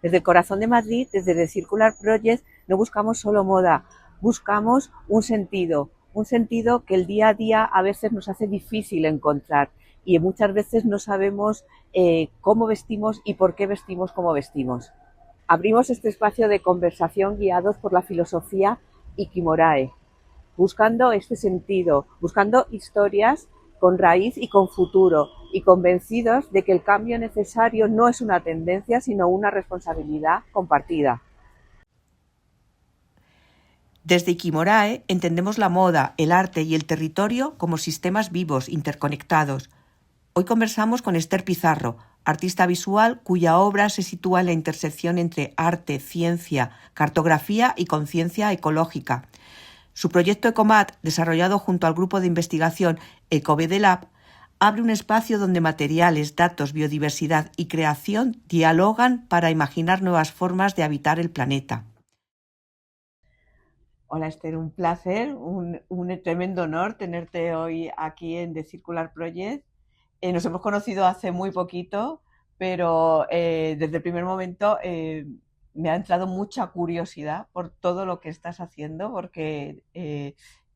Desde el corazón de Madrid, desde The Circular Project, no buscamos solo moda, buscamos un sentido que el día a día a veces nos hace difícil encontrar y muchas veces no sabemos cómo vestimos y por qué vestimos como vestimos. Abrimos este espacio de conversación guiados por la filosofía Ikimorae, buscando este sentido, buscando historias con raíz y con futuro, y convencidos de que el cambio necesario no es una tendencia, sino una responsabilidad compartida. Desde Ikimorae entendemos la moda, el arte y el territorio como sistemas vivos, interconectados. Hoy conversamos con Esther Pizarro, artista visual cuya obra se sitúa en la intersección entre arte, ciencia, cartografía y conciencia ecológica. Su proyecto Ecomat, desarrollado junto al grupo de investigación Ecovedelab, abre un espacio donde materiales, datos, biodiversidad y creación dialogan para imaginar nuevas formas de habitar el planeta. Hola Esther, un placer, un tremendo honor tenerte hoy aquí en The Circular Project. Nos hemos conocido hace muy poquito, pero desde el primer momento me ha entrado mucha curiosidad por todo lo que estás haciendo, porque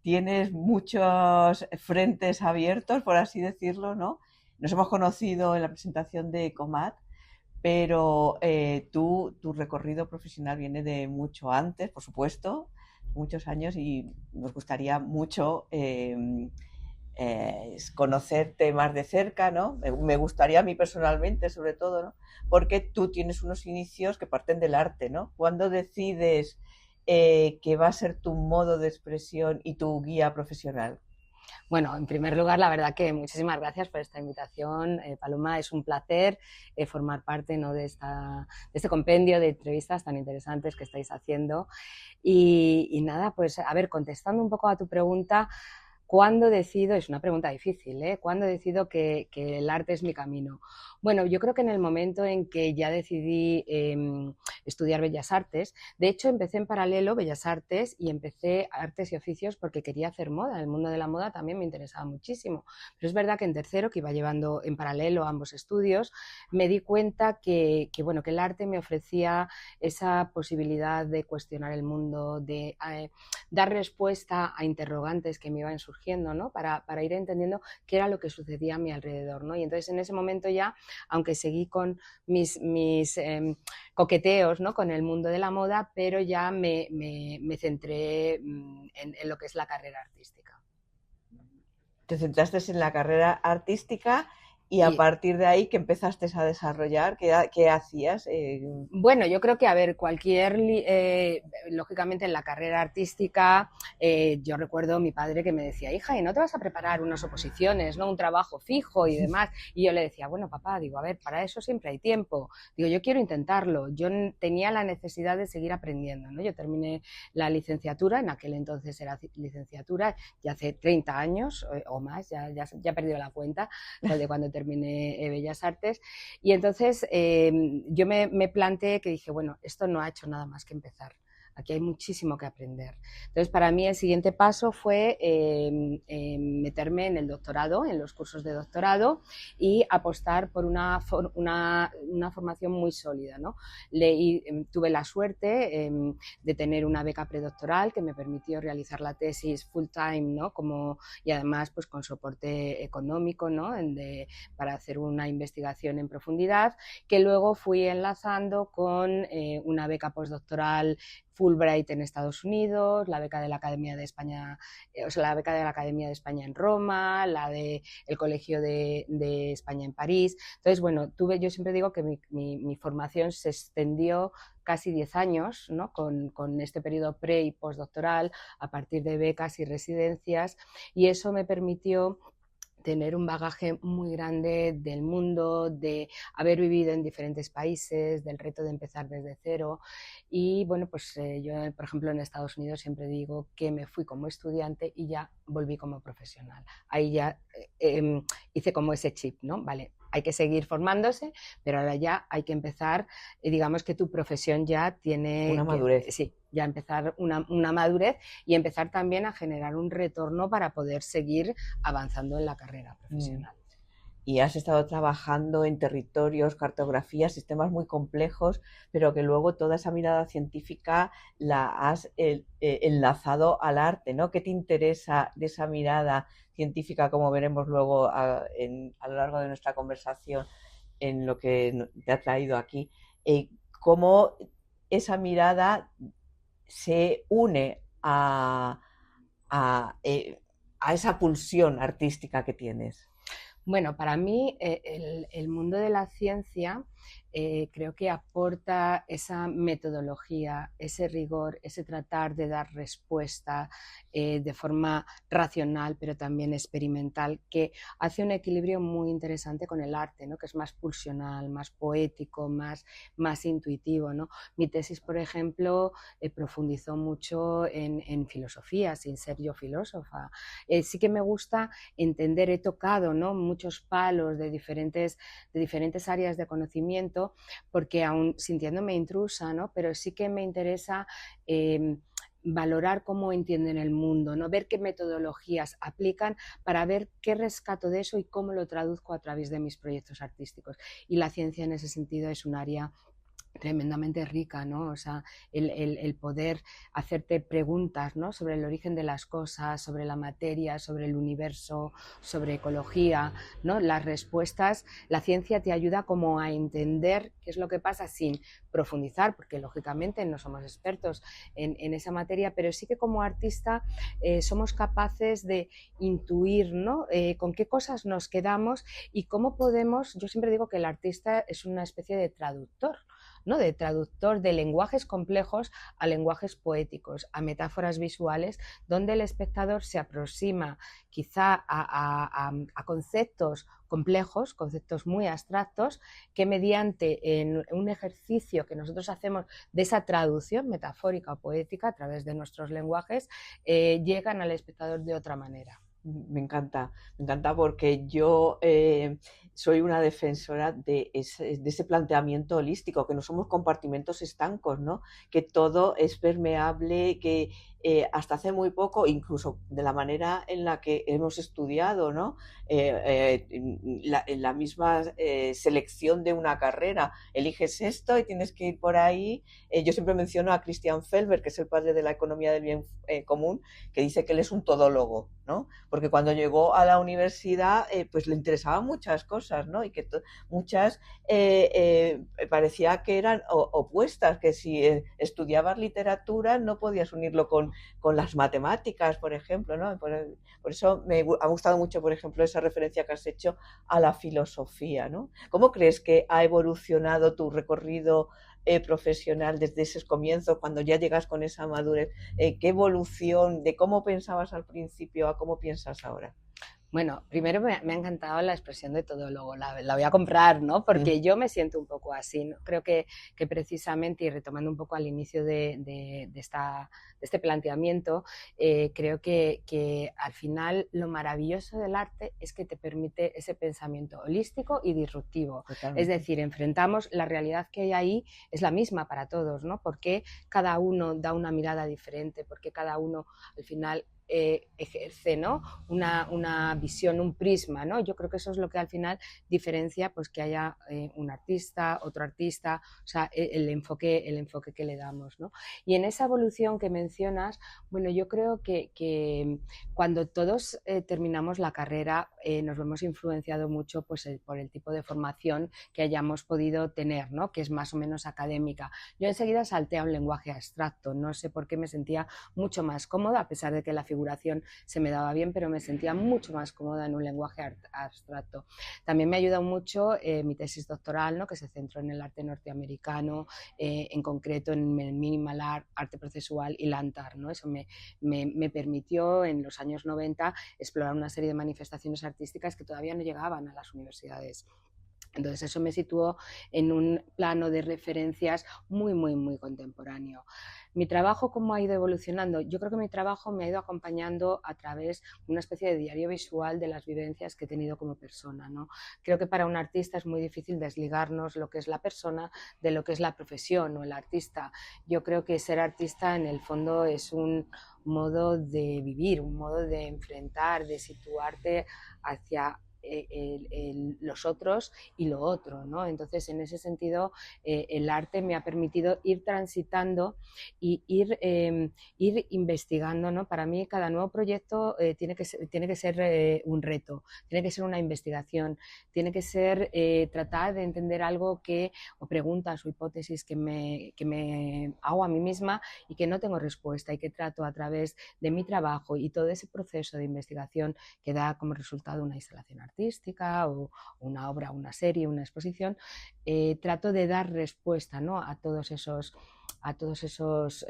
tienes muchos frentes abiertos, por así decirlo, ¿no? Nos hemos conocido en la presentación de Ecomat, pero tu recorrido profesional viene de mucho antes, por supuesto, muchos años, y nos gustaría mucho conocerte más de cerca, ¿no? Me gustaría a mí personalmente, sobre todo, ¿no? Porque tú tienes unos inicios que parten del arte, ¿no? ¿Cuándo decides que va a ser tu modo de expresión y tu guía profesional? Bueno, en primer lugar, la verdad que muchísimas gracias por esta invitación, Paloma. Es un placer formar parte, ¿no?, de este compendio de entrevistas tan interesantes que estáis haciendo. Y nada, pues a ver, contestando un poco a tu pregunta, ¿cuándo decido? Es una pregunta difícil, ¿eh? ¿Cuándo decido que el arte es mi camino? Bueno, yo creo que en el momento en que ya decidí estudiar Bellas Artes, de hecho empecé en paralelo Bellas Artes y empecé Artes y Oficios porque quería hacer moda. El mundo de la moda también me interesaba muchísimo. Pero es verdad que en tercero, que iba llevando en paralelo ambos estudios, me di cuenta bueno, que el arte me ofrecía esa posibilidad de cuestionar el mundo, de dar respuesta a interrogantes que me iban surgiendo, ¿no? Para ir entendiendo qué era lo que sucedía a mi alrededor, ¿no? Y entonces en ese momento ya, aunque seguí con mis coqueteos, ¿no?, con el mundo de la moda, pero ya me centré en lo que es la carrera artística. Te centraste en la carrera artística y a partir de ahí que empezaste a desarrollar, ¿qué hacías? Bueno, yo creo que, a ver, lógicamente en la carrera artística, yo recuerdo a mi padre que me decía, hija, ¿y no te vas a preparar unas oposiciones, ¿no?, un trabajo fijo y demás? Y yo le decía, bueno, papá, digo, a ver, para eso siempre hay tiempo. Digo, yo quiero intentarlo. Yo tenía la necesidad de seguir aprendiendo, ¿no? Yo terminé la licenciatura, en aquel entonces era licenciatura, ya hace 30 años o más, ya he perdido la cuenta de cuando terminé Bellas Artes. Y entonces yo me planteé que dije, bueno, esto no ha hecho nada más que empezar. Aquí hay muchísimo que aprender. Entonces, para mí el siguiente paso fue meterme en el doctorado, en los cursos de doctorado, y apostar por una formación muy sólida, ¿no? Tuve la suerte de tener una beca predoctoral que me permitió realizar la tesis full time, ¿no?, y además pues con soporte económico, ¿no?, para hacer una investigación en profundidad, que luego fui enlazando con una beca postdoctoral Fulbright en Estados Unidos, la beca de la Academia de España, la beca de la Academia de España en Roma, la del Colegio de España en París. Entonces, bueno, yo siempre digo que mi formación se extendió casi 10 años, ¿no?, con este periodo pre y postdoctoral, a partir de becas y residencias, y eso me permitió tener un bagaje muy grande del mundo, de haber vivido en diferentes países, del reto de empezar desde cero. Y bueno, pues yo, por ejemplo, en Estados Unidos siempre digo que me fui como estudiante y ya volví como profesional. Ahí ya hice como ese chip, ¿no? Vale, hay que seguir formándose, pero ahora ya hay que empezar, digamos que tu profesión ya tiene... Una madurez. Sí, ya empezar una madurez y empezar también a generar un retorno para poder seguir avanzando en la carrera profesional. y has estado trabajando en territorios, cartografías, sistemas muy complejos, pero que luego toda esa mirada científica la has enlazado al arte, ¿no? ¿Qué te interesa de esa mirada científica, como veremos luego a lo largo de nuestra conversación, en lo que te ha traído aquí? ¿Cómo esa mirada se une a, a esa pulsión artística que tienes? Bueno, para mí el mundo de la ciencia creo que aporta esa metodología, ese rigor, ese tratar de dar respuesta de forma racional, pero también experimental, que hace un equilibrio muy interesante con el arte, ¿no? Que es más pulsional, más poético, más intuitivo, ¿no? Mi tesis, por ejemplo, profundizó mucho en filosofía, sin ser yo filósofa. Sí que me gusta entender, he tocado, ¿no?, muchos palos de diferentes áreas de conocimiento, porque aún sintiéndome intrusa, ¿no?, pero sí que me interesa valorar cómo entienden el mundo, ¿no?, ver qué metodologías aplican para ver qué rescato de eso y cómo lo traduzco a través de mis proyectos artísticos. Y la ciencia en ese sentido es un área tremendamente rica, ¿no? O sea, el poder hacerte preguntas, ¿no?, sobre el origen de las cosas, sobre la materia, sobre el universo, sobre ecología, ¿no? Las respuestas, la ciencia te ayuda como a entender qué es lo que pasa sin profundizar, porque lógicamente no somos expertos en esa materia, pero sí que como artista somos capaces de intuir, ¿no?, con qué cosas nos quedamos y cómo podemos. Yo siempre digo que el artista es una especie de traductor, ¿no?, de traductor de lenguajes complejos a lenguajes poéticos, a metáforas visuales, donde el espectador se aproxima quizá a conceptos complejos, conceptos muy abstractos, que mediante en un ejercicio que nosotros hacemos de esa traducción metafórica o poética a través de nuestros lenguajes, llegan al espectador de otra manera. Me encanta porque yo soy una defensora de ese planteamiento holístico, que no somos compartimentos estancos, ¿no? Que todo es permeable, que hasta hace muy poco, incluso de la manera en la que hemos estudiado, ¿no? En la misma selección de una carrera, eliges esto y tienes que ir por ahí. Yo siempre menciono a Christian Felber, que es el padre de la economía del bien común, que dice que él es un todólogo, ¿no? Porque cuando llegó a la universidad, pues le interesaban muchas cosas, ¿no? Y que muchas parecía que eran opuestas, que si estudiabas literatura no podías unirlo con las matemáticas, por ejemplo, ¿no? Por eso me ha gustado mucho, por ejemplo, esa referencia que has hecho a la filosofía, ¿no? ¿Cómo crees que ha evolucionado tu recorrido profesional desde esos comienzos, cuando ya llegas con esa madurez? ¿Qué evolución de cómo pensabas al principio a cómo piensas ahora? Bueno, primero me ha encantado la expresión de todólogo, la voy a comprar, ¿no? Porque yo me siento un poco así, ¿no? Creo que precisamente, y retomando un poco al inicio de este planteamiento, creo que al final lo maravilloso del arte es que te permite ese pensamiento holístico y disruptivo. Totalmente. Es decir, enfrentamos la realidad que hay ahí, es la misma para todos, ¿no? Porque cada uno da una mirada diferente, porque cada uno al final ejerce, ¿no?, una visión, un prisma, ¿no? Yo creo que eso es lo que al final diferencia, pues, que haya un artista, otro artista, o sea, el enfoque que le damos, ¿no? Y en esa evolución que mencionas, bueno, yo creo que cuando todos terminamos la carrera nos vemos influenciado mucho, pues, por el tipo de formación que hayamos podido tener, ¿no?, que es más o menos académica. Yo enseguida salté a un lenguaje abstracto, no sé por qué me sentía mucho más cómoda, a pesar de que la figuración se me daba bien, pero me sentía mucho más cómoda en un lenguaje abstracto. También me ha ayudado mucho mi tesis doctoral, ¿no?, que se centró en el arte norteamericano, en concreto en el minimal art, arte procesual y land art, ¿no? Eso me permitió en los años 90 explorar una serie de manifestaciones artísticas que todavía no llegaban a las universidades. Entonces eso me situó en un plano de referencias muy, muy, muy contemporáneo. Mi trabajo, ¿cómo ha ido evolucionando? Yo creo que mi trabajo me ha ido acompañando a través de una especie de diario visual de las vivencias que he tenido como persona, ¿no? Creo que para un artista es muy difícil desligarnos lo que es la persona de lo que es la profesión o el artista. Yo creo que ser artista en el fondo es un modo de vivir, un modo de enfrentar, de situarte hacia los otros y lo otro, ¿no? Entonces, en ese sentido, el arte me ha permitido ir transitando y ir investigando, ¿no? Para mí, cada nuevo proyecto tiene que ser un reto, tiene que ser una investigación, tiene que ser tratar de entender algo o preguntas o hipótesis que me hago a mí misma y que no tengo respuesta y que trato a través de mi trabajo y todo ese proceso de investigación que da como resultado una instalación artística o una obra, una serie, una exposición, trato de dar respuesta, ¿no? a todos esos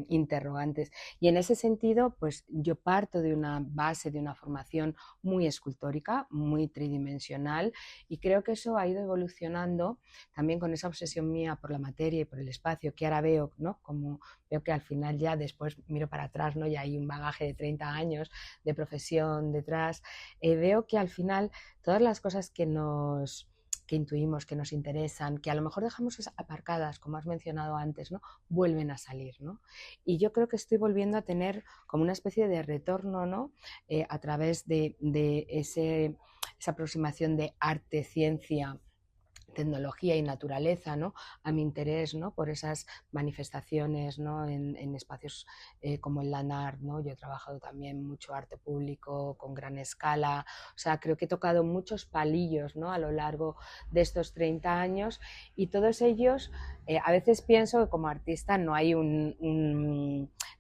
interrogantes. Y en ese sentido, pues yo parto de una base, de una formación muy escultórica, muy tridimensional, y creo que eso ha ido evolucionando también con esa obsesión mía por la materia y por el espacio, que ahora veo, ¿no? Como veo que al final ya después miro para atrás, ¿no? Ya hay un bagaje de 30 años de profesión detrás, veo que al final todas las cosas que intuimos, que nos interesan, que a lo mejor dejamos aparcadas, como has mencionado antes, ¿no? Vuelven a salir, ¿no? Y yo creo que estoy volviendo a tener como una especie de retorno, ¿no? A través de esa aproximación de arte, ciencia, tecnología y naturaleza, ¿no? A mi interés, ¿no? Por esas manifestaciones, ¿no? en espacios como el LANAR, ¿no? Yo he trabajado también mucho arte público con gran escala, o sea, creo que he tocado muchos palillos, ¿no? A lo largo de estos 30 años, y todos ellos, a veces pienso que como artista no hay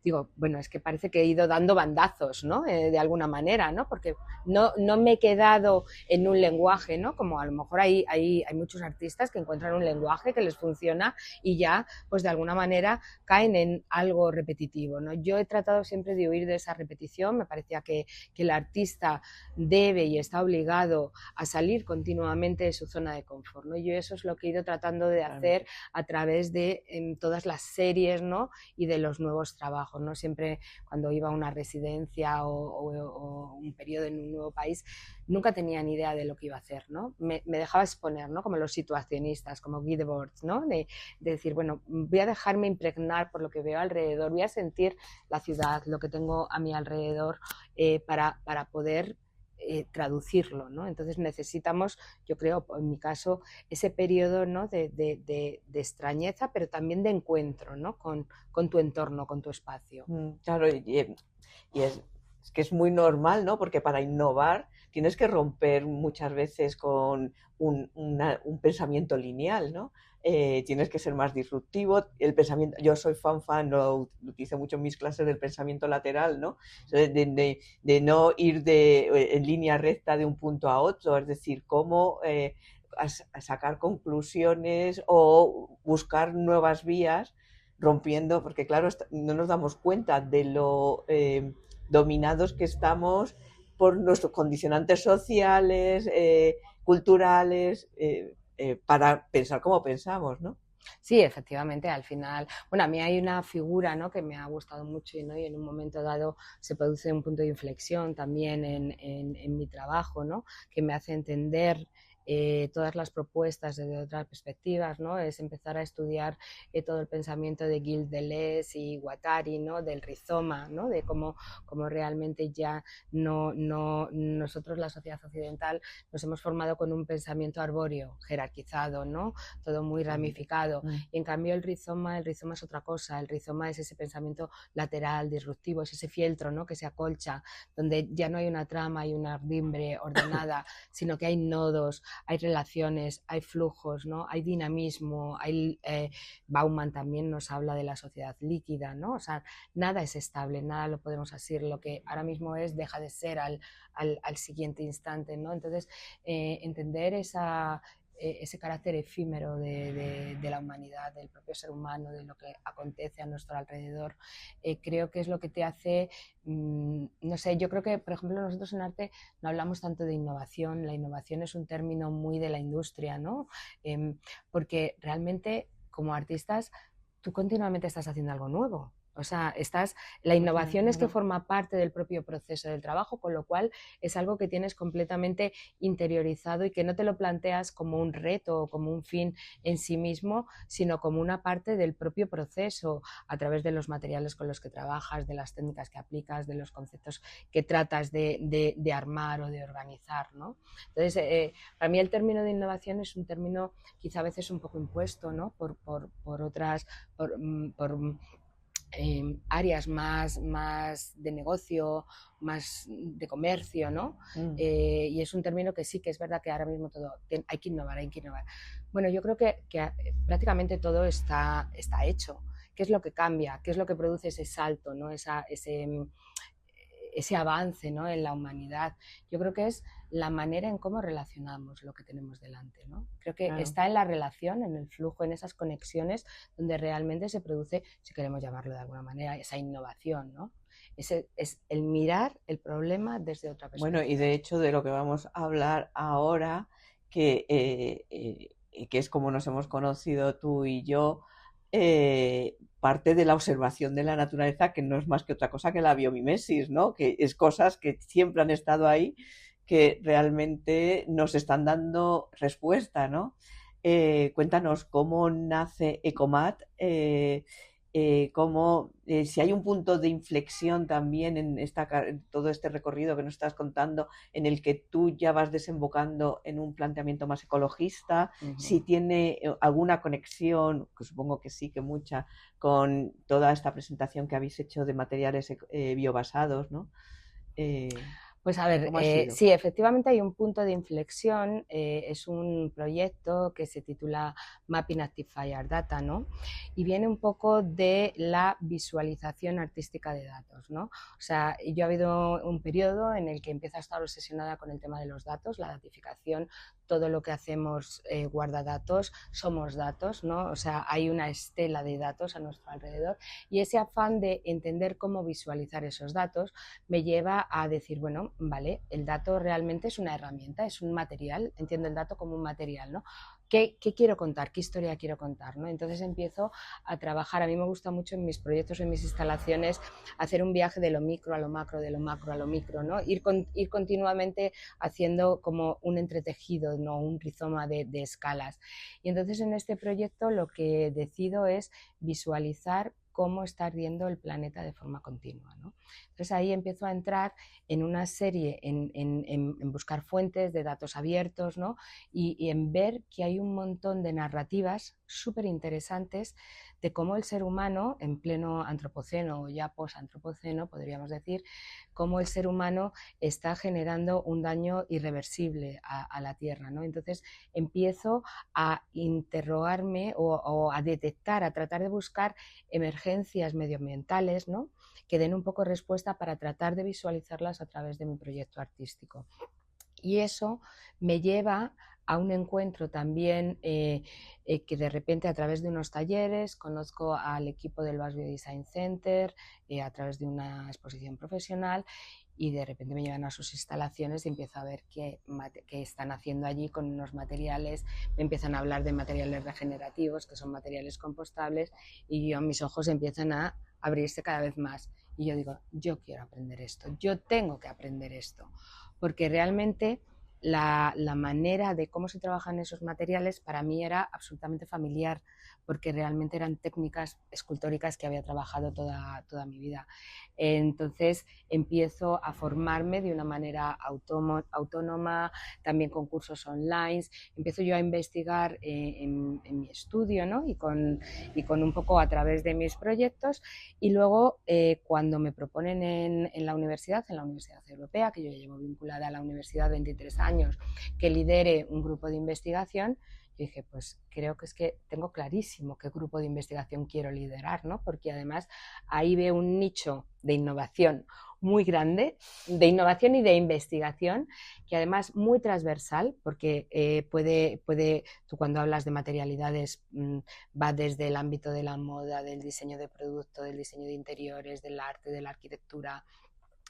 digo, bueno, es que parece que he ido dando bandazos, ¿no? De alguna manera, ¿no? Porque no me he quedado en un lenguaje, ¿no? Como a lo mejor hay muchos artistas que encuentran un lenguaje que les funciona y ya, pues de alguna manera caen en algo repetitivo, ¿no? Yo he tratado siempre de huir de esa repetición, me parecía que el artista debe y está obligado a salir continuamente de su zona de confort, ¿no? Yo eso es lo que he ido tratando de hacer a través de todas las series, ¿no? Y de los nuevos trabajos, ¿no? Siempre cuando iba a una residencia o un periodo en un nuevo país, nunca tenía ni idea de lo que iba a hacer, ¿no? Me dejaba exponer, ¿no? Como los situacionistas, como Guy Debord, ¿no? De decir, bueno, voy a dejarme impregnar por lo que veo alrededor, voy a sentir la ciudad, lo que tengo a mi alrededor, para poder traducirlo, ¿no? Entonces necesitamos, yo creo, en mi caso, ese periodo, ¿no? de extrañeza, pero también de encuentro, ¿no? Con tu entorno, con tu espacio. Claro, y es que es muy normal, ¿no? Porque para innovar tienes que romper muchas veces con un pensamiento lineal, ¿no? Tienes que ser más disruptivo. El pensamiento, yo soy fan, lo utilizo mucho en mis clases, del pensamiento lateral, ¿no? De no ir en línea recta de un punto a otro, es decir, cómo a sacar conclusiones o buscar nuevas vías, rompiendo, porque claro, no nos damos cuenta de lo dominados que estamos por nuestros condicionantes sociales, culturales, para pensar como pensamos, ¿no? Sí, efectivamente, al final, bueno, a mí hay una figura, ¿no? Que me ha gustado mucho, ¿no? Y en un momento dado se produce un punto de inflexión también en mi trabajo, ¿no? Que me hace entender todas las propuestas desde otras perspectivas, ¿no? Es empezar a estudiar todo el pensamiento de Gilles Deleuze y Guattari, ¿no? Del rizoma, ¿no? De cómo realmente ya nosotros, la sociedad occidental, nos hemos formado con un pensamiento arbóreo, jerarquizado, ¿no? Todo muy ramificado. Y en cambio el rizoma es otra cosa. El rizoma es ese pensamiento lateral, disruptivo, es ese fieltro, ¿no? Que se acolcha, donde ya no hay una trama y una ardimbre ordenada, sino que hay nodos, hay relaciones, hay flujos, ¿no? Hay dinamismo, Bauman también nos habla de la sociedad líquida, ¿no? O sea, nada es estable, nada lo podemos asir, lo que ahora mismo es deja de ser al siguiente instante, ¿no? Entonces, entender ese carácter efímero de la humanidad, del propio ser humano, de lo que acontece a nuestro alrededor, creo que es lo que te hace, no sé, yo creo que, por ejemplo, nosotros en arte no hablamos tanto de innovación. La innovación es un término muy de la industria, ¿no? Porque realmente, como artistas, tú continuamente estás haciendo algo nuevo. O sea, la innovación es que Claro. forma parte del propio proceso del trabajo, con lo cual es algo que tienes completamente interiorizado y que no te lo planteas como un reto o como un fin en sí mismo, sino como una parte del propio proceso, a través de los materiales con los que trabajas, de las técnicas que aplicas, de los conceptos que tratas de armar o de organizar, ¿no? Entonces, para mí el término de innovación es un término quizá a veces un poco impuesto, ¿no? Por otras, por áreas más de negocio, más de comercio, ¿no? Y es un término que sí que es verdad que ahora mismo todo hay que innovar, hay que innovar. Bueno, yo creo que prácticamente todo está hecho. ¿Qué es lo que cambia? ¿Qué es lo que produce ese salto, ¿no? Ese avance, ¿no?, en la humanidad? Yo creo que es la manera en cómo relacionamos lo que tenemos delante, ¿no? Creo que Claro. está en la relación, en el flujo, en esas conexiones donde realmente se produce, si queremos llamarlo de alguna manera, esa innovación, ¿no? Ese es el mirar el problema desde otra Bueno, y perspectiva. de hecho de lo que vamos a hablar ahora, que es como nos hemos conocido tú y yo, parte de la observación de la naturaleza, que no es más que otra cosa que la biomimesis, ¿no? Que es cosas que siempre han estado ahí, que realmente nos están dando respuesta, ¿no? Cuéntanos cómo nace Ecomat, si hay un punto de inflexión también en todo este recorrido que nos estás contando, en el que tú ya vas desembocando en un planteamiento más ecologista, si tiene alguna conexión, que supongo que sí, que mucha, con toda esta presentación que habéis hecho de materiales biobasados, ¿no? Pues a ver, ¿Cómo ha sido? sí, efectivamente hay un punto de inflexión, es un proyecto que se titula Mapping Active Fire Data, ¿no? Y viene un poco de la visualización artística de datos, ¿no? O sea, yo ha habido un periodo en el que empiezo a estar obsesionada con el tema de los datos, la datificación, todo lo que hacemos guarda datos, somos datos, ¿no? O sea, hay una estela de datos a nuestro alrededor y ese afán de entender cómo visualizar esos datos me lleva a decir, bueno, vale, el dato realmente es una herramienta, es un material, entiendo el dato como un material, ¿no? ¿Qué quiero contar? ¿Qué historia quiero contar? ¿no? Entonces empiezo a trabajar, a mí me gusta mucho en mis proyectos, en mis instalaciones, hacer un viaje de lo micro a lo macro, de lo macro a lo micro, ¿no? Ir continuamente haciendo como un entretejido, ¿no? Un rizoma de escalas. Y entonces en este proyecto lo que decido es visualizar cómo está ardiendo el planeta de forma continua, ¿no? Entonces ahí empiezo a entrar en una serie, en buscar fuentes de datos abiertos, ¿no? Y en ver que hay un montón de narrativas súper interesantes de cómo el ser humano, en pleno antropoceno o ya post-antropoceno, podríamos decir, cómo el ser humano está generando un daño irreversible a la Tierra, ¿no? Entonces empiezo a interrogarme o a detectar, a tratar de buscar emergencias medioambientales, ¿no? Que den un poco respuesta para tratar de visualizarlas a través de mi proyecto artístico. Y eso me lleva a un encuentro también que de repente a través de unos talleres conozco al equipo del Basque Design Center a través de una exposición profesional y de repente me llevan a sus instalaciones y empiezo a ver qué están haciendo allí con unos materiales, me empiezan a hablar de materiales regenerativos, que son materiales compostables, y yo, mis ojos empiezan a abrirse cada vez más. Y yo digo, yo quiero aprender esto, yo tengo que aprender esto, porque realmente la manera de cómo se trabajan esos materiales para mí era absolutamente familiar, porque realmente eran técnicas escultóricas que había trabajado toda mi vida. Entonces empiezo a formarme de una manera autónoma, también con cursos online, empiezo yo a investigar en mi estudio, ¿no? y con un poco a través de mis proyectos, y luego cuando me proponen en la Universidad Europea, que yo llevo vinculada a la universidad 23 años, que lidere un grupo de investigación, yo dije, pues creo que es que tengo clarísimo qué grupo de investigación quiero liderar, ¿no? Porque además ahí veo un nicho de innovación muy grande, de innovación y de investigación, que además muy transversal, porque tú cuando hablas de materialidades va desde el ámbito de la moda, del diseño de producto, del diseño de interiores, del arte, de la arquitectura,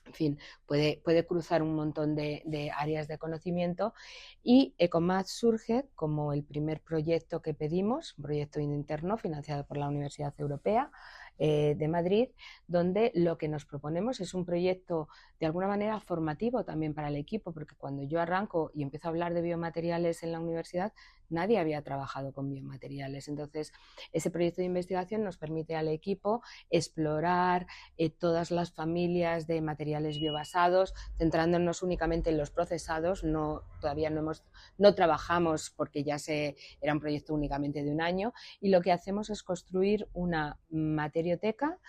en fin, puede cruzar un montón de áreas de conocimiento, y Ecomat surge como el primer proyecto que pedimos, un proyecto interno financiado por la Universidad Europea, de Madrid, donde lo que nos proponemos es un proyecto de alguna manera formativo también para el equipo, porque cuando yo arranco y empiezo a hablar de biomateriales en la universidad, nadie había trabajado con biomateriales. Entonces, ese proyecto de investigación nos permite al equipo explorar todas las familias de materiales biobasados, centrándonos únicamente en los procesados. Todavía no trabajamos porque era un proyecto únicamente de un año, y lo que hacemos es construir una materioteca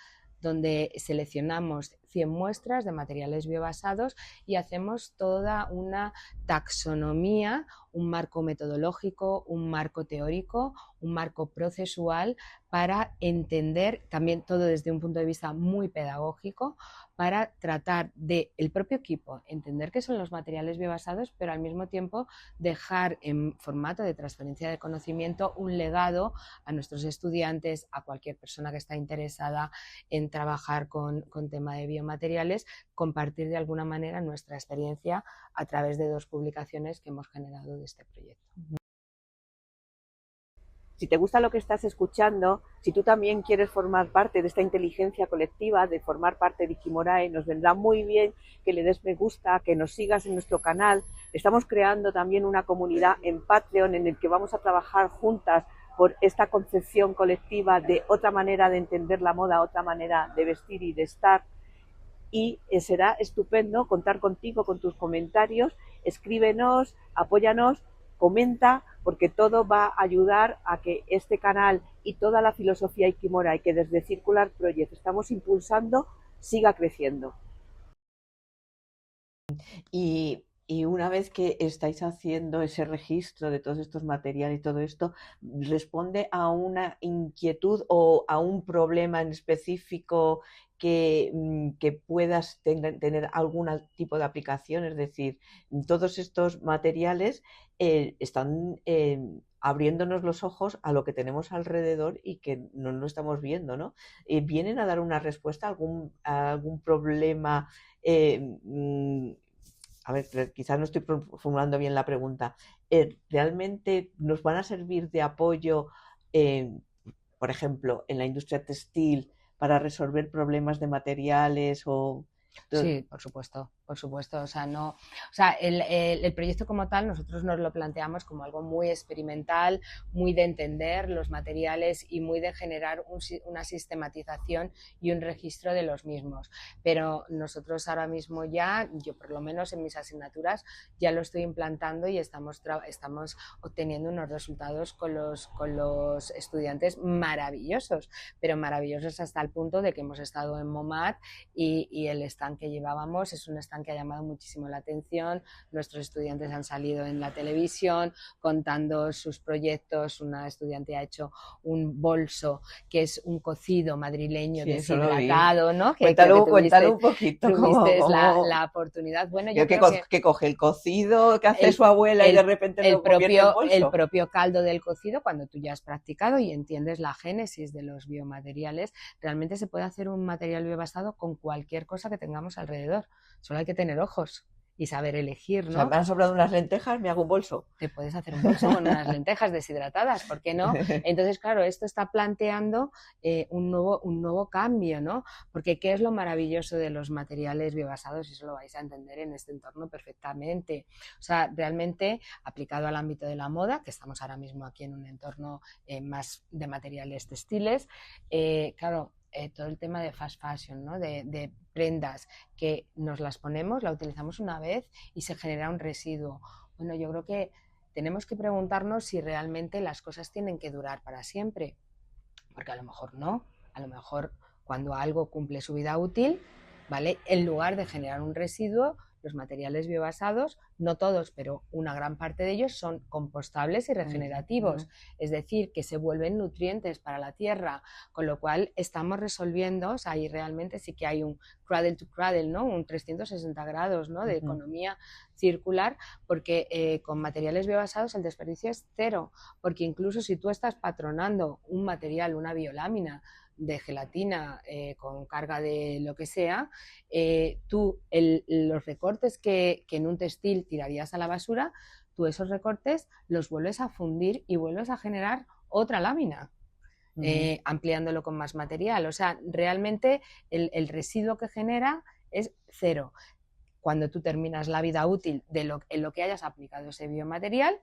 donde seleccionamos 100 muestras de materiales biobasados y hacemos toda una taxonomía, un marco metodológico, un marco teórico, un marco procesual para entender, también todo desde un punto de vista muy pedagógico, para tratar de el propio equipo entender qué son los materiales biobasados, pero al mismo tiempo dejar en formato de transferencia de conocimiento un legado a nuestros estudiantes, a cualquier persona que está interesada en trabajar con tema de biomateriales, compartir de alguna manera nuestra experiencia a través de 2 publicaciones que hemos generado de este proyecto. Si te gusta lo que estás escuchando, si tú también quieres formar parte de esta inteligencia colectiva, de formar parte de Ikimorae, nos vendrá muy bien que le des me gusta, que nos sigas en nuestro canal. Estamos creando también una comunidad en Patreon en el que vamos a trabajar juntas por esta concepción colectiva de otra manera de entender la moda, otra manera de vestir y de estar. Y será estupendo contar contigo, con tus comentarios. Escríbenos, apóyanos, comenta, porque todo va a ayudar a que este canal y toda la filosofía Ikimorae que desde Circular Project estamos impulsando siga creciendo. Y una vez que estáis haciendo ese registro de todos estos materiales y todo esto, ¿responde a una inquietud o a un problema en específico que puedas tener algún tipo de aplicación? Es decir, todos estos materiales están abriéndonos los ojos a lo que tenemos alrededor y que no lo estamos viendo, ¿no? ¿Vienen a dar una respuesta a algún problema? A ver, quizás no estoy formulando bien la pregunta. ¿Realmente nos van a servir de apoyo, por ejemplo, en la industria textil para resolver problemas de materiales o...? Sí, por supuesto, por supuesto. O sea, el proyecto como tal nosotros nos lo planteamos como algo muy experimental, muy de entender los materiales y muy de generar una sistematización y un registro de los mismos. Pero nosotros ahora mismo yo por lo menos en mis asignaturas ya lo estoy implantando y estamos obteniendo unos resultados con los estudiantes maravillosos, pero maravillosos hasta el punto de que hemos estado en MoMAT y el stand que llevábamos es un stand que ha llamado muchísimo la atención. Nuestros estudiantes han salido en la televisión contando sus proyectos. Una estudiante ha hecho un bolso que es un cocido madrileño deshidratado, ¿no? Cuéntalo un poquito. Tuviste la oportunidad. Bueno, yo creo que coge el cocido que hace su abuela y de repente lo convierte en bolso. El propio caldo del cocido, cuando tú ya has practicado y entiendes la génesis de los biomateriales, realmente se puede hacer un material biobasado con cualquier cosa que tengamos alrededor. Solo hay que tener ojos y saber elegir, ¿no? O sea, me han sobrado unas lentejas, me hago un bolso. Te puedes hacer un bolso con unas lentejas deshidratadas, ¿por qué no? Entonces, claro, esto está planteando un nuevo cambio, ¿no? Porque ¿qué es lo maravilloso de los materiales biobasados? Y eso lo vais a entender en este entorno perfectamente. O sea, realmente aplicado al ámbito de la moda, que estamos ahora mismo aquí en un entorno más de materiales textiles, claro, todo el tema de fast fashion, ¿no? De prendas que nos las ponemos, la utilizamos una vez y se genera un residuo. Bueno, yo creo que tenemos que preguntarnos si realmente las cosas tienen que durar para siempre, porque a lo mejor no, a lo mejor cuando algo cumple su vida útil, ¿vale? En lugar de generar un residuo, los materiales biobasados, no todos, pero una gran parte de ellos son compostables y regenerativos, es decir, que se vuelven nutrientes para la tierra, con lo cual estamos resolviendo, o sea, ahí realmente sí que hay un cradle to cradle, ¿no? Un 360 grados, ¿no? De economía circular, porque con materiales biobasados el desperdicio es cero, porque incluso si tú estás patronando un material, una biolámina, de gelatina con carga de lo que sea, tú los recortes que en un textil tirarías a la basura, tú esos recortes los vuelves a fundir y vuelves a generar otra lámina. ampliándolo con más material. O sea, realmente el residuo que genera es cero. Cuando tú terminas la vida útil en lo que hayas aplicado ese biomaterial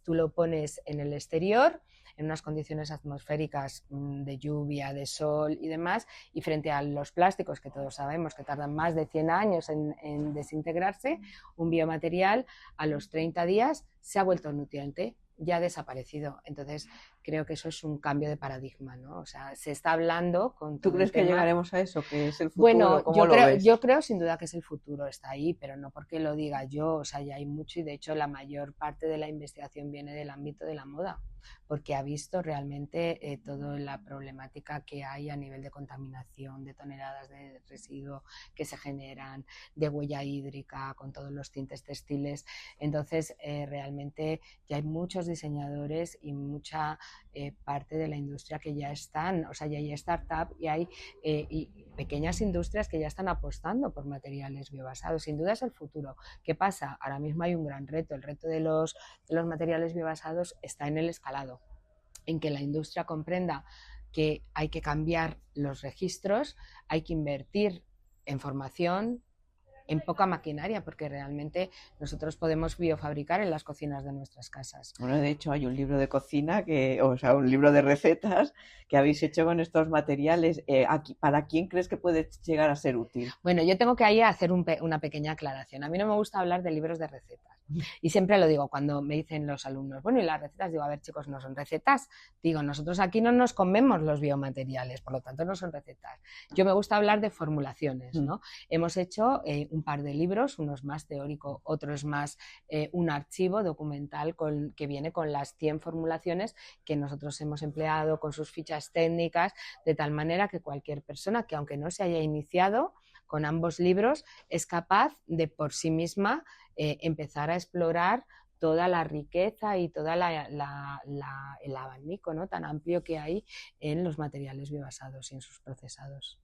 tú lo pones en el exterior, en unas condiciones atmosféricas de lluvia, de sol y demás, y frente a los plásticos, que todos sabemos que tardan más de 100 años en desintegrarse, un biomaterial a los 30 días se ha vuelto nutriente, ya ha desaparecido. Entonces, creo que eso es un cambio de paradigma, ¿no? O sea, se está hablando con todo ¿Tú crees el que tema. llegaremos a eso, que es el futuro? Bueno, ¿Cómo lo ves? yo creo sin duda que es el futuro, está ahí, pero no porque lo diga yo, o sea, ya hay mucho y de hecho la mayor parte de la investigación viene del ámbito de la moda, porque ha visto realmente toda la problemática que hay a nivel de contaminación, de toneladas de residuo que se generan, de huella hídrica, con todos los tintes textiles. Entonces, realmente ya hay muchos diseñadores y mucha parte de la industria que ya están, o sea, ya hay startup y hay y pequeñas industrias que ya están apostando por materiales biobasados. Sin duda es el futuro. ¿Qué pasa? Ahora mismo hay un gran reto. El reto de los materiales biobasados está en el escalado, en que la industria comprenda que hay que cambiar los registros, hay que invertir en formación, en poca maquinaria, porque realmente nosotros podemos biofabricar en las cocinas de nuestras casas. Bueno, de hecho hay un libro de cocina, o sea, un libro de recetas que habéis hecho con estos materiales. ¿Para quién crees que puede llegar a ser útil? Bueno, yo tengo que ahí hacer una pequeña aclaración. A mí no me gusta hablar de libros de recetas. Y siempre lo digo cuando me dicen los alumnos, bueno, y las recetas, digo, a ver chicos, no son recetas. Digo, nosotros aquí no nos comemos los biomateriales, por lo tanto no son recetas. Yo me gusta hablar de formulaciones, ¿no? Hemos hecho un par de libros, unos más teórico, otros más un archivo documental que viene con las 100 formulaciones que nosotros hemos empleado, con sus fichas técnicas, de tal manera que cualquier persona que aunque no se haya iniciado con ambos libros es capaz de por sí misma empezar a explorar toda la riqueza y toda el abanico, ¿no?, tan amplio que hay en los materiales biobasados y en sus procesados.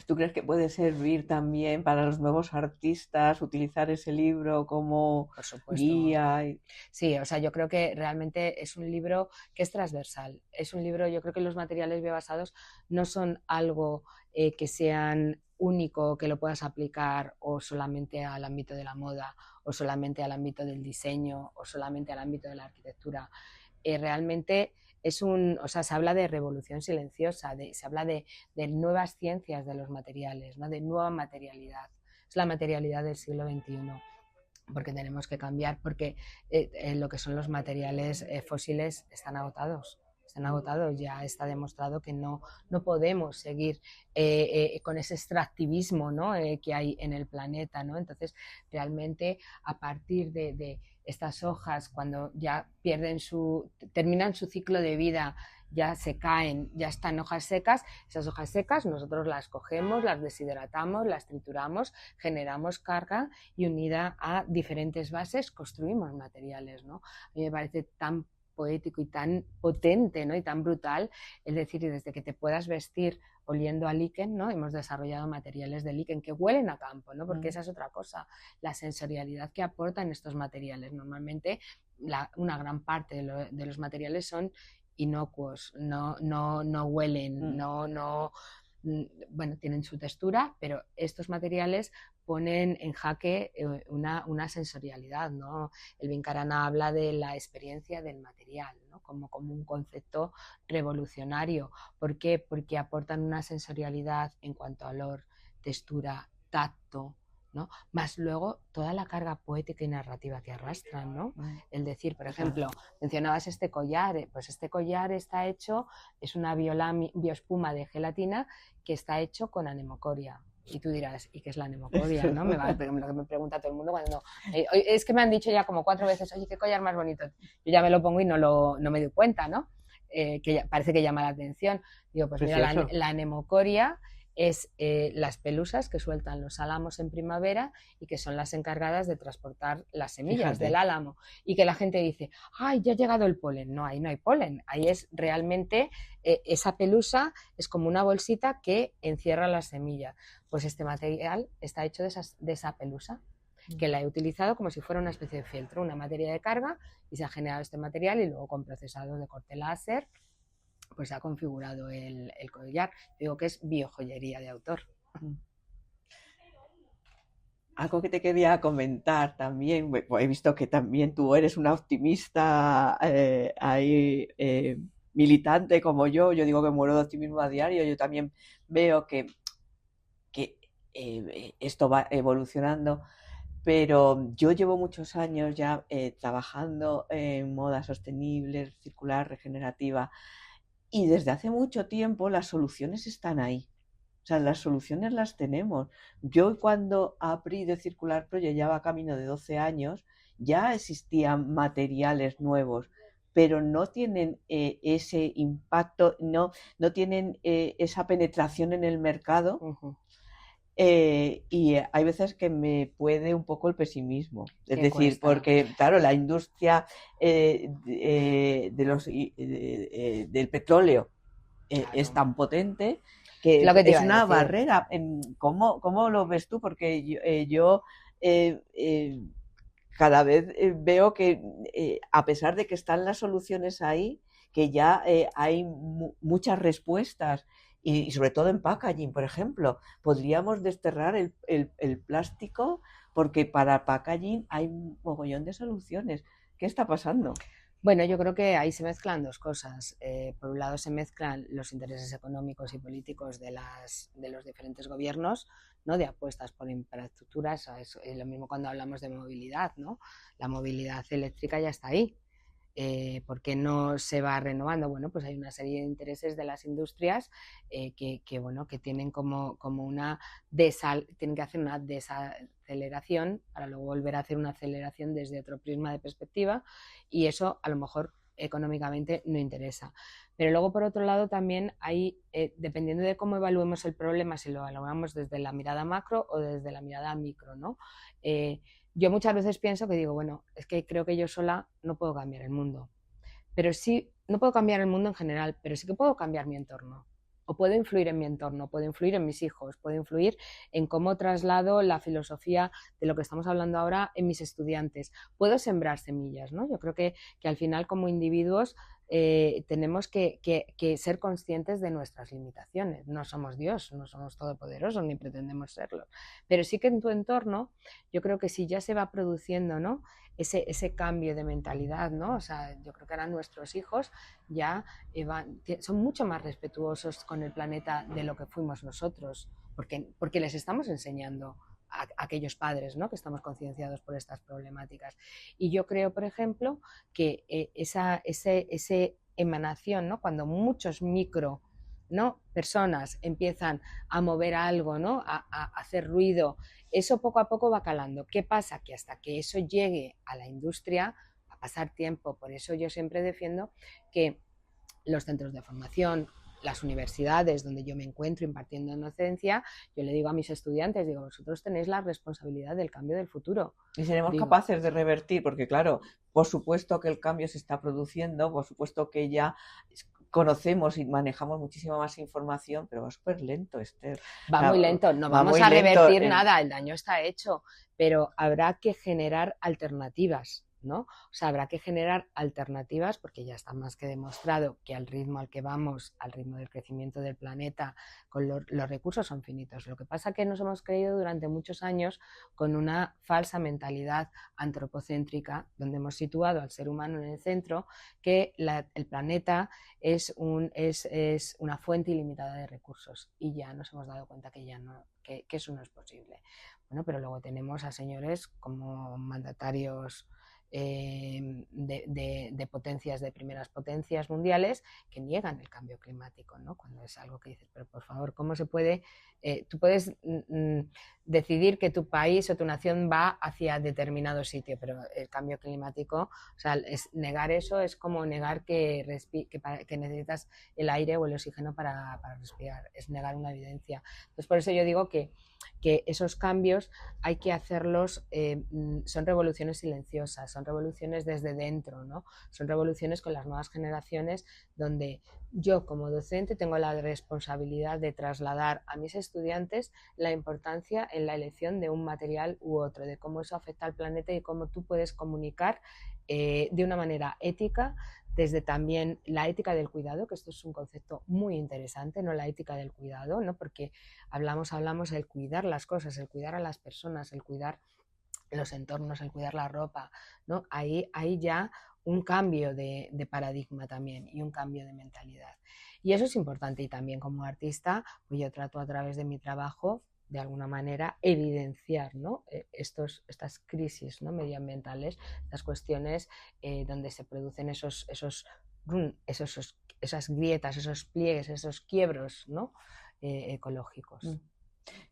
¿Tú crees que puede servir también para los nuevos artistas utilizar ese libro como guía? Sí, o sea, yo creo que realmente es un libro que es transversal. Es un libro, yo creo que los materiales biobasados no son algo que sean único, que lo puedas aplicar o solamente al ámbito de la moda o solamente al ámbito del diseño o solamente al ámbito de la arquitectura. Realmente o sea, se habla de revolución silenciosa, se habla de nuevas ciencias de los materiales, ¿no?, de nueva materialidad. Es la materialidad del siglo XXI, porque tenemos que cambiar, porque lo que son los materiales fósiles están agotados, ya está demostrado que no podemos seguir con ese extractivismo, ¿no?, que hay en el planeta, ¿no? Entonces, realmente, a partir de estas hojas, cuando ya terminan su ciclo de vida, ya se caen, ya están hojas secas, esas hojas secas nosotros las cogemos, las deshidratamos, las trituramos, generamos carga y unida a diferentes bases construimos materiales, ¿no? A mí me parece tan poético y tan potente, ¿no?, y tan brutal, es decir, y desde que te puedas vestir oliendo a líquen, ¿no?, hemos desarrollado materiales de líquen que huelen a campo, ¿no?, porque esa es otra cosa, la sensorialidad que aportan estos materiales. Normalmente una gran parte de los materiales son inocuos, no huelen, bueno, tienen su textura, pero estos materiales ponen en jaque una sensorialidad, ¿no? El Vincarana habla de la experiencia del material, ¿no?, como un concepto revolucionario. ¿Por qué? Porque aportan una sensorialidad en cuanto a olor, textura, tacto, ¿no?, más luego toda la carga poética y narrativa que arrastran, ¿no? El decir, por ejemplo, mencionabas este collar, pues este collar está hecho, es una bioespuma de gelatina que está hecho con anemocoria. Y tú dirás, ¿y qué es la anemocoria?, ¿no? Lo que me pregunta todo el mundo cuando es que me han dicho ya como 4 veces, oye, qué collar más bonito. Yo ya me lo pongo y no me doy cuenta, ¿no? Que parece que llama la atención. Digo, pues mira, la anemocoria es las pelusas que sueltan los álamos en primavera y que son las encargadas de transportar las semillas del álamo. Y que la gente dice, ¡ay, ya ha llegado el polen! No, ahí no hay polen. Ahí es realmente, esa pelusa es como una bolsita que encierra las semillas. Pues este material está hecho de esa pelusa, que la he utilizado como si fuera una especie de fieltro, una materia de carga, y se ha generado este material y luego con procesados de corte láser pues ha configurado el collar. Digo que es biojoyería de autor. Algo que te quería comentar también, he visto que también tú eres una optimista ahí, militante como yo digo que muero de optimismo a diario, yo también veo que esto va evolucionando, pero yo llevo muchos años ya trabajando en moda sostenible, circular, regenerativa, y desde hace mucho tiempo las soluciones están ahí. O sea, las soluciones las tenemos. Yo cuando abrí The Circular Project, ya va camino de 12 años, ya existían materiales nuevos, pero no tienen ese impacto, no tienen esa penetración en el mercado. Y hay veces que me puede un poco el pesimismo. Es decir, porque claro, la industria del petróleo es tan potente que es una barrera. ¿Cómo lo ves tú? Porque yo cada vez veo que a pesar de que están las soluciones ahí, que ya hay muchas respuestas y sobre todo en packaging, por ejemplo, podríamos desterrar el plástico porque para packaging hay un mogollón de soluciones. ¿Qué está pasando? Bueno, yo creo que ahí se mezclan dos cosas. Por un lado se mezclan los intereses económicos y políticos de los diferentes gobiernos, ¿no? De apuestas por infraestructuras. Es lo mismo cuando hablamos de movilidad, ¿no? La movilidad eléctrica ya está ahí. ¿Por qué no se va renovando? Bueno, pues hay una serie de intereses de las industrias que tienen como una tienen que hacer una desaceleración para luego volver a hacer una aceleración desde otro prisma de perspectiva, y eso a lo mejor económicamente no interesa. Pero luego, por otro lado, también hay, dependiendo de cómo evaluemos el problema, si lo evaluamos desde la mirada macro o desde la mirada micro, ¿no? Yo muchas veces pienso que digo, bueno, es que creo que yo sola no puedo cambiar el mundo, pero sí, no puedo cambiar el mundo en general, pero sí que puedo cambiar mi entorno, o puedo influir en mi entorno, puedo influir en mis hijos, puedo influir en cómo traslado la filosofía de lo que estamos hablando ahora en mis estudiantes, puedo sembrar semillas, ¿no? Yo creo que al final como individuos tenemos que ser conscientes de nuestras limitaciones. No somos Dios, no somos todopoderosos ni pretendemos serlo, pero sí que en tu entorno yo creo que si ya se va produciendo, ¿no? ese cambio de mentalidad, ¿no? O sea, yo creo que ahora nuestros hijos ya son mucho más respetuosos con el planeta de lo que fuimos nosotros, porque les estamos enseñando a aquellos padres, ¿no? Que estamos concienciados por estas problemáticas. Y yo creo, por ejemplo, que esa emanación, ¿no? Cuando muchos micro, ¿no? personas empiezan a mover algo, ¿no? a hacer ruido, eso poco a poco va calando. ¿Qué pasa? Que hasta que eso llegue a la industria va a pasar tiempo. Por eso yo siempre defiendo que los centros de formación, las universidades donde yo me encuentro impartiendo docencia, yo le digo a mis estudiantes, digo, vosotros tenéis la responsabilidad del cambio del futuro. Y seremos capaces de revertir, porque claro, por supuesto que el cambio se está produciendo, por supuesto que ya conocemos y manejamos muchísima más información, pero va súper lento, Esther. Va muy lento, no vamos a revertir nada, el daño está hecho, pero habrá que generar alternativas, ¿no? O sea, habrá que generar alternativas porque ya está más que demostrado que al ritmo al que vamos, al ritmo del crecimiento del planeta, con los recursos son finitos. Lo que pasa es que nos hemos creído durante muchos años con una falsa mentalidad antropocéntrica, donde hemos situado al ser humano en el centro, que el planeta es una fuente ilimitada de recursos, y ya nos hemos dado cuenta que, que eso no es posible. Bueno, pero luego tenemos a señores como mandatarios de potencias, de primeras potencias mundiales, que niegan el cambio climático, ¿no? Cuando es algo que dices, pero por favor, ¿cómo se puede? Tú puedes decidir que tu país o tu nación va hacia determinado sitio, pero el cambio climático, o sea, negar eso es como negar que necesitas el aire o el oxígeno para respirar, es negar una evidencia. Entonces, por eso yo digo que esos cambios hay que hacerlos, son revoluciones silenciosas, son revoluciones desde dentro, ¿no? Son revoluciones con las nuevas generaciones, donde yo como docente tengo la responsabilidad de trasladar a mis estudiantes la importancia en la elección de un material u otro, de cómo eso afecta al planeta y cómo tú puedes comunicar de una manera ética desde también la ética del cuidado, que esto es un concepto muy interesante, ¿no? La ética del cuidado, ¿no? Porque hablamos el cuidar las cosas, el cuidar a las personas, el cuidar los entornos, el cuidar la ropa, ¿no? Ahí hay ya un cambio de paradigma también y un cambio de mentalidad. Y eso es importante, y también como artista, pues yo trato a través de mi trabajo, de alguna manera, evidenciar, ¿no? Estas crisis, ¿no? medioambientales, estas cuestiones donde se producen esas grietas, esos pliegues, esos quiebros, ¿no? Ecológicos.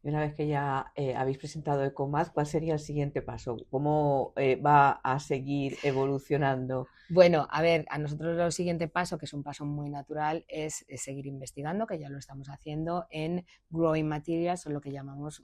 Y una vez que ya habéis presentado Ecomaz, ¿cuál sería el siguiente paso? ¿Cómo va a seguir evolucionando? Bueno, a ver, a nosotros el siguiente paso, que es un paso muy natural, es seguir investigando, que ya lo estamos haciendo en growing materials, o lo que llamamos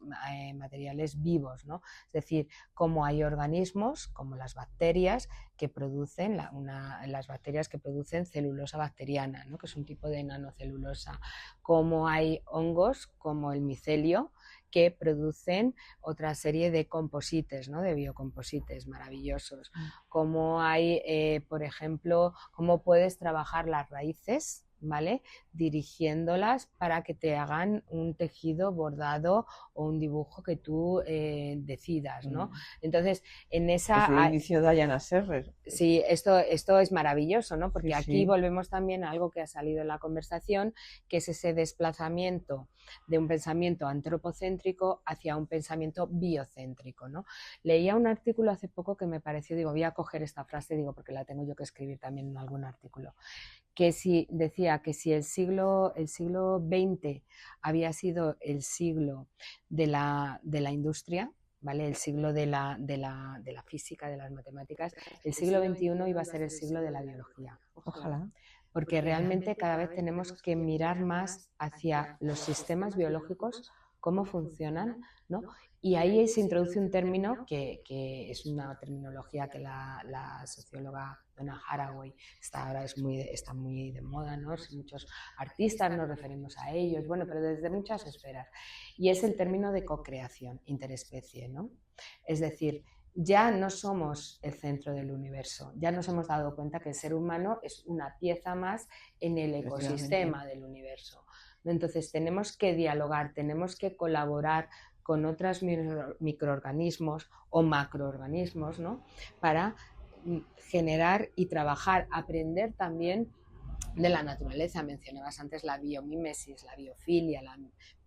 materiales vivos, ¿no? Es decir, cómo hay organismos, como las bacterias, que producen las bacterias que producen celulosa bacteriana, ¿no? Que es un tipo de nanocelulosa, cómo hay hongos, como el micelio, que producen otra serie de composites, ¿no? De biocomposites maravillosos, como hay, por ejemplo, cómo puedes trabajar las raíces, ¿vale? Dirigiéndolas para que te hagan un tejido bordado o un dibujo que tú decidas, ¿no? Entonces, en esa... Eso lo inició Diana Serrer. Sí, esto es maravilloso, ¿no? Porque Sí, aquí sí. volvemos también a algo que ha salido en la conversación, que es ese desplazamiento de un pensamiento antropocéntrico hacia un pensamiento biocéntrico, ¿no? Leía un artículo hace poco que me pareció, digo, voy a coger esta frase, digo, porque la tengo yo que escribir también en algún artículo, que decía que si el siglo XX había sido el siglo de la industria, ¿vale? El siglo de la física, de las matemáticas, el siglo XXI iba a ser el siglo de la biología. Ojalá. Porque realmente cada vez tenemos que mirar más hacia los sistemas biológicos, cómo funcionan, ¿no? Y ahí se introduce un término que es una terminología que la socióloga Donna Haraway está muy de moda, ¿no? Muchos artistas nos referimos a ellos, bueno, pero desde muchas esferas. Y es el término de cocreación interespecie, ¿no? Es decir, ya no somos el centro del universo, ya nos hemos dado cuenta que el ser humano es una pieza más en el ecosistema del universo. Entonces tenemos que dialogar, tenemos que colaborar con otros microorganismos o macroorganismos, ¿no? Para generar y trabajar, aprender también de la naturaleza. Mencionabas antes la biomímesis, la biofilia, la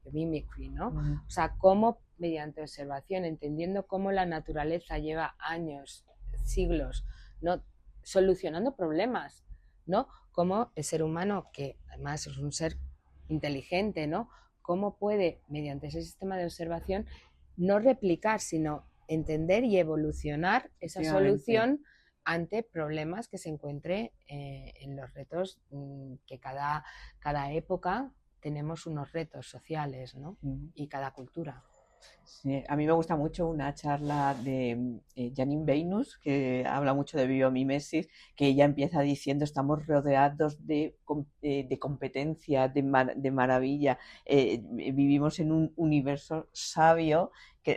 biomimicry, ¿no? O sea, cómo mediante observación, entendiendo cómo la naturaleza lleva años, siglos, ¿no? Solucionando problemas, ¿no? Cómo el ser humano, que además es un ser inteligente, ¿no? Cómo puede, mediante ese sistema de observación, no replicar, sino entender y evolucionar esa solución ante problemas que se encuentre en los retos que cada época tenemos unos retos sociales, ¿no? Y cada cultura. Sí, a mí me gusta mucho una charla de Janine Benyus, que habla mucho de biomimesis, que ella empieza diciendo: estamos rodeados de competencia, de maravilla, vivimos en un universo sabio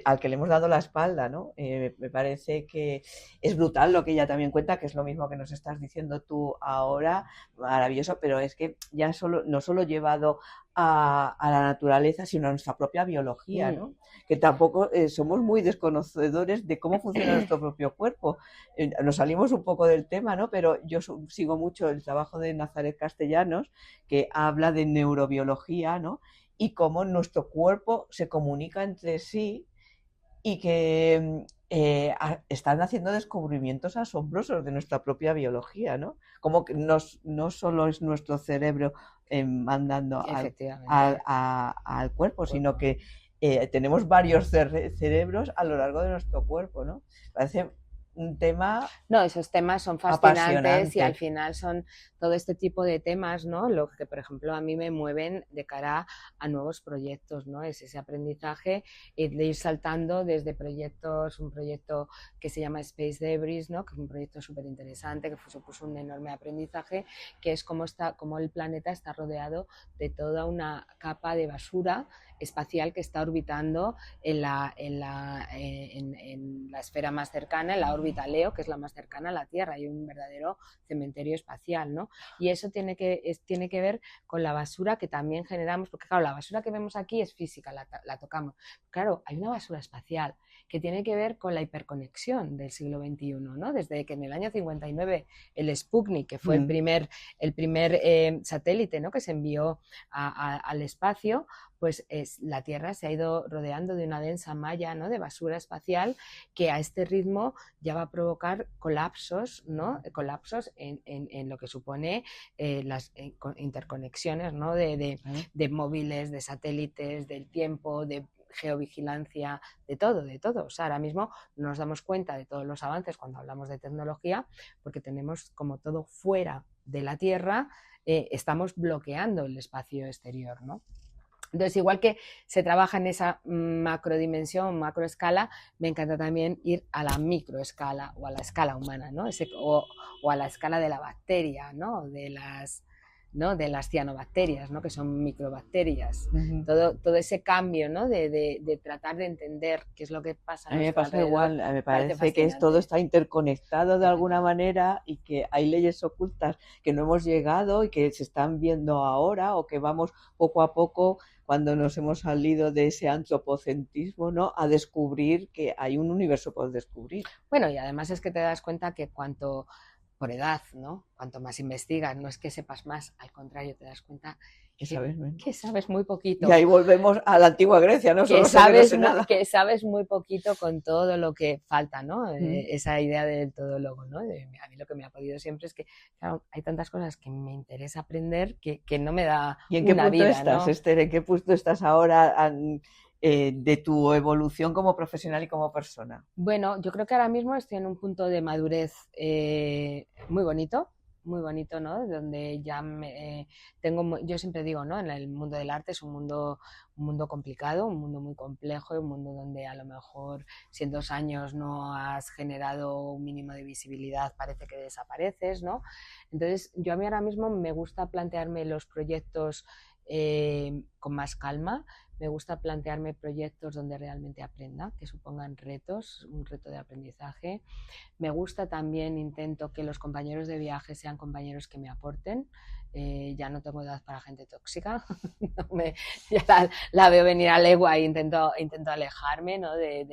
al que le hemos dado la espalda, ¿no? Me parece que es brutal lo que ella también cuenta, que es lo mismo que nos estás diciendo tú ahora, maravilloso, pero es que ya no solo llevado a la naturaleza, sino a nuestra propia biología, ¿no? Que tampoco somos muy desconocedores de cómo funciona nuestro propio cuerpo. Nos salimos un poco del tema, ¿no? Pero yo sigo mucho el trabajo de Nazaret Castellanos, que habla de neurobiología, ¿no? Y cómo nuestro cuerpo se comunica entre sí y que están haciendo descubrimientos asombrosos de nuestra propia biología, ¿no? Como que no solo es nuestro cerebro mandando al cuerpo, sino que tenemos varios cerebros a lo largo de nuestro cuerpo, ¿no? Parece un tema... No, esos temas son fascinantes y al final son todo este tipo de temas, ¿no? Lo que, por ejemplo, a mí me mueven de cara a nuevos proyectos, ¿no? Es ese aprendizaje de ir saltando desde proyectos, un proyecto que se llama Space Debris, ¿no? Que es un proyecto súper interesante, que supuso un enorme aprendizaje, que es cómo el planeta está rodeado de toda una capa de basura espacial que está orbitando en la esfera más cercana, en la órbita órbita Leo, que es la más cercana a la Tierra, y un verdadero cementerio espacial, ¿no? Y eso tiene que ver con la basura que también generamos, porque claro, la basura que vemos aquí es física, la tocamos. Claro, hay una basura espacial que tiene que ver con la hiperconexión del siglo XXI, ¿no? Desde que en el año 59 el Sputnik, que fue el primer satélite, ¿no?, que se envió al espacio, pues la Tierra se ha ido rodeando de una densa malla, ¿no?, de basura espacial que a este ritmo ya va a provocar colapsos, ¿no?, colapsos en lo que supone las interconexiones, ¿no?, de móviles, de satélites, del tiempo, de geovigilancia, de todo. O sea, ahora mismo no nos damos cuenta de todos los avances cuando hablamos de tecnología, porque tenemos como todo fuera de la Tierra, estamos bloqueando el espacio exterior, ¿no? Entonces, igual que se trabaja en esa macrodimensión, macroescala, me encanta también ir a la microescala o a la escala humana, ¿no? O a la escala de la bacteria, ¿no? De las cianobacterias, ¿no?, que son microbacterias. Todo ese cambio, ¿no?, de tratar de entender qué es lo que pasa. A mí me pasa igual, me parece que todo está interconectado de alguna manera y que hay leyes ocultas que no hemos llegado y que se están viendo ahora, o que vamos poco a poco, cuando nos hemos salido de ese antropocentrismo, ¿no?, a descubrir que hay un universo por descubrir. Bueno, y además es que te das cuenta que por edad, ¿no?, cuanto más investigas, no es que sepas más, al contrario, te das cuenta que sabes muy poquito. Y ahí volvemos a la antigua Grecia, ¿no? Que sabes muy poquito con todo lo que falta, ¿no? Esa idea del todólogo, ¿no? A mí lo que me ha podido siempre es que, claro, hay tantas cosas que me interesa aprender que no me da ¿Y en qué una punto vida, estás, ¿no? Esther? ¿En qué punto estás ahora de tu evolución como profesional y como persona? Bueno, yo creo que ahora mismo estoy en un punto de madurez muy bonito, ¿no? Donde ya yo siempre digo, ¿no?, en el mundo del arte es un mundo complicado, un mundo muy complejo, un mundo donde a lo mejor si en 2 años no has generado un mínimo de visibilidad parece que desapareces, ¿no? Entonces, a mí ahora mismo me gusta plantearme los proyectos con más calma. Me gusta plantearme proyectos donde realmente aprenda, que supongan retos, un reto de aprendizaje. Me gusta también, intento que los compañeros de viaje sean compañeros que me aporten. Ya no tengo edad para gente tóxica, ya la veo venir a legua e intento alejarme, ¿no?, de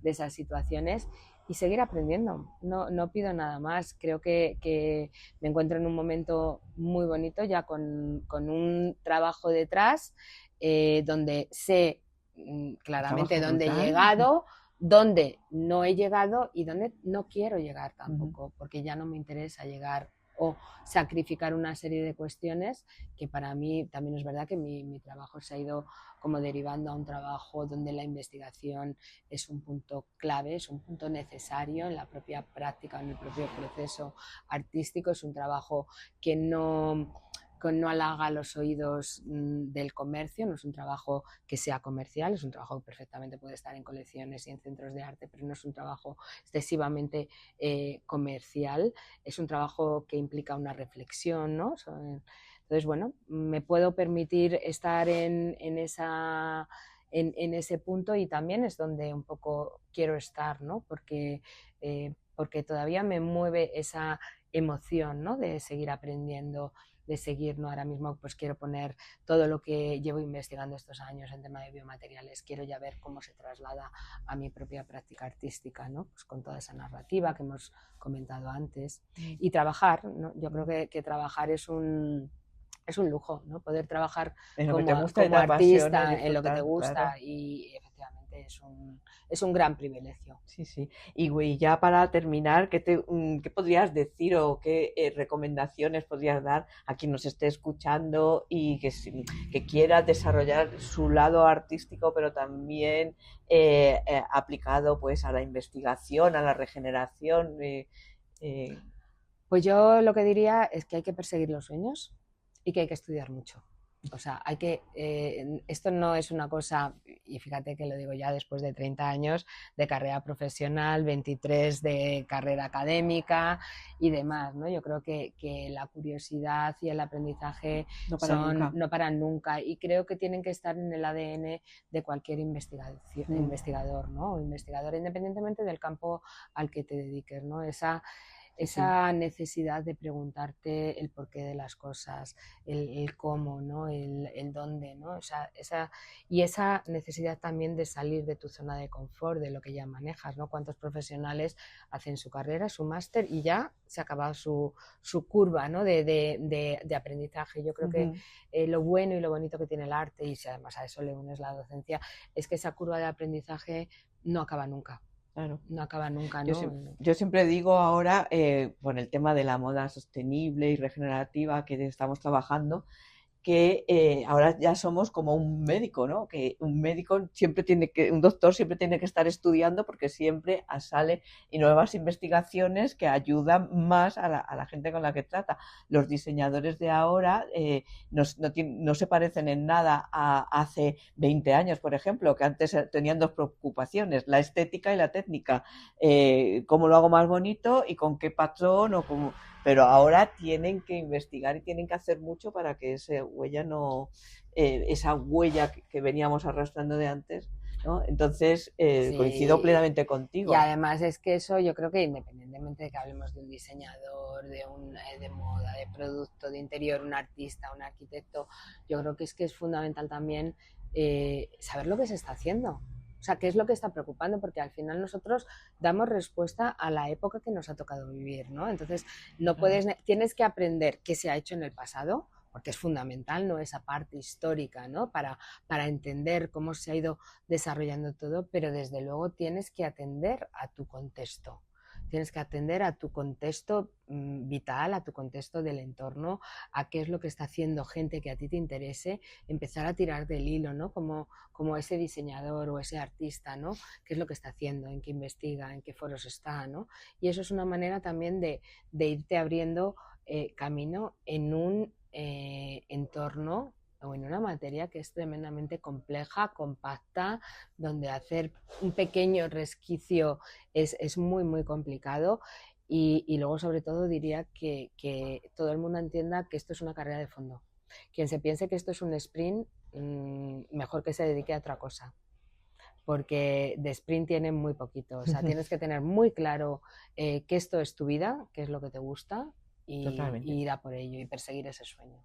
esas situaciones y seguir aprendiendo. No pido nada más. Creo que me encuentro en un momento muy bonito, ya con un trabajo detrás, donde sé claramente dónde he llegado, dónde no he llegado y dónde no quiero llegar tampoco, porque ya no me interesa llegar o sacrificar una serie de cuestiones que para mí también es verdad que mi trabajo se ha ido como derivando a un trabajo donde la investigación es un punto clave, es un punto necesario en la propia práctica, en el propio proceso artístico. Es un trabajo que no halaga los oídos del comercio, no es un trabajo que sea comercial, es un trabajo que perfectamente puede estar en colecciones y en centros de arte, pero no es un trabajo excesivamente comercial, es un trabajo que implica una reflexión, ¿no? Entonces, bueno, me puedo permitir estar en ese punto, y también es donde un poco quiero estar, ¿no? Porque todavía me mueve esa emoción, ¿no?, de seguir aprendiendo, de seguir, ¿no? Ahora mismo pues quiero poner todo lo que llevo investigando estos años en tema de biomateriales, quiero ya ver cómo se traslada a mi propia práctica artística, ¿no? Pues con toda esa narrativa que hemos comentado antes, y trabajar, ¿no? Yo creo que trabajar es un lujo, ¿no? Poder trabajar como artista en lo que te gusta, claro. Y efectivamente es un gran privilegio. Sí, sí. Y ya para terminar, ¿qué podrías decir o qué recomendaciones podrías dar a quien nos esté escuchando y que quiera desarrollar su lado artístico, pero también aplicado pues a la investigación, a la regeneración? Pues yo lo que diría es que hay que perseguir los sueños y que hay que estudiar mucho. O sea, esto no es una cosa, y fíjate que lo digo ya después de 30 años de carrera profesional, 23 de carrera académica y demás, ¿no? Yo creo que la curiosidad y el aprendizaje no paran nunca y creo que tienen que estar en el ADN de cualquier investigador, ¿no? O investigadora, independientemente del campo al que te dediques, ¿no? Esa necesidad de preguntarte el porqué de las cosas, el cómo, ¿no? el dónde, ¿no? Y esa necesidad también de salir de tu zona de confort, de lo que ya manejas, ¿no? Cuántos profesionales hacen su carrera, su máster y ya se ha acabado su curva, ¿no? de aprendizaje. Yo creo que lo bueno y lo bonito que tiene el arte, y si además a eso le unes la docencia, es que esa curva de aprendizaje no acaba nunca. Claro. No acaba nunca, ¿no? Yo siempre digo ahora, con el tema de la moda sostenible y regenerativa que estamos trabajando, que ahora ya somos como un médico, ¿no? Que un médico un doctor siempre tiene que estar estudiando porque siempre sale nuevas investigaciones que ayudan más a la gente con la que trata. Los diseñadores de ahora no se parecen en nada a hace 20 años, por ejemplo, que antes tenían dos preocupaciones, la estética y la técnica. ¿Cómo lo hago más bonito y con qué patrón o cómo? Pero ahora tienen que investigar y tienen que hacer mucho para que esa huella que veníamos arrastrando de antes, ¿no? Entonces, sí, coincido plenamente contigo. Y además es que eso yo creo que independientemente de que hablemos de un diseñador, de moda, de producto, de interior, un artista, un arquitecto, yo creo que es fundamental también saber lo que se está haciendo. O sea, qué es lo que está preocupando, porque al final nosotros damos respuesta a la época que nos ha tocado vivir, ¿no? Entonces, tienes que aprender qué se ha hecho en el pasado, porque es fundamental, ¿no? Esa parte histórica, ¿no? Para entender cómo se ha ido desarrollando todo, pero desde luego tienes que atender a tu contexto. Tienes que atender a tu contexto vital, a tu contexto del entorno, a qué es lo que está haciendo gente que a ti te interese, empezar a tirar del hilo, ¿no? Como ese diseñador o ese artista, ¿no? ¿Qué es lo que está haciendo? ¿En qué investiga? ¿En qué foros está? ¿No? Y eso es una manera también de irte abriendo camino en un entorno o en una materia que es tremendamente compleja, compacta, donde hacer un pequeño resquicio es muy, muy complicado. Y luego, sobre todo, diría que todo el mundo entienda que esto es una carrera de fondo. Quien se piense que esto es un sprint, mejor que se dedique a otra cosa. Porque de sprint tiene muy poquito. O sea, tienes que tener muy claro que esto es tu vida, que es lo que te gusta, y ir a por ello y perseguir ese sueño.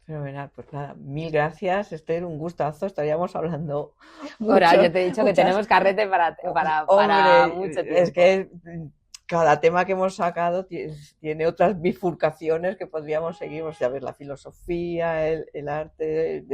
Fenomenal, pues nada, mil gracias, Esther, un gustazo, estaríamos hablando mucho. Ahora, yo te he dicho que tenemos carrete para mucho tiempo. Es que cada tema que hemos sacado tiene otras bifurcaciones que podríamos seguir, o sea, ver la filosofía, el arte,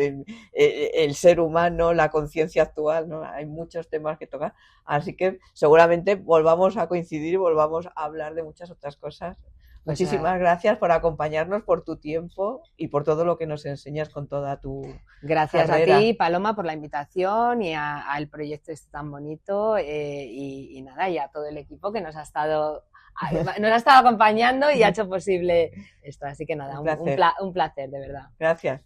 el ser humano, la conciencia actual, ¿no? Hay muchos temas que tocar, así que seguramente volvamos a coincidir y volvamos a hablar de muchas otras cosas. Muchísimas gracias por acompañarnos, por tu tiempo y por todo lo que nos enseñas con toda tu Gracias carrera. A ti, Paloma, por la invitación y al proyecto este tan bonito y nada, y a todo el equipo que nos ha estado acompañando y ha hecho posible esto. Así que nada, un placer, de verdad. Gracias.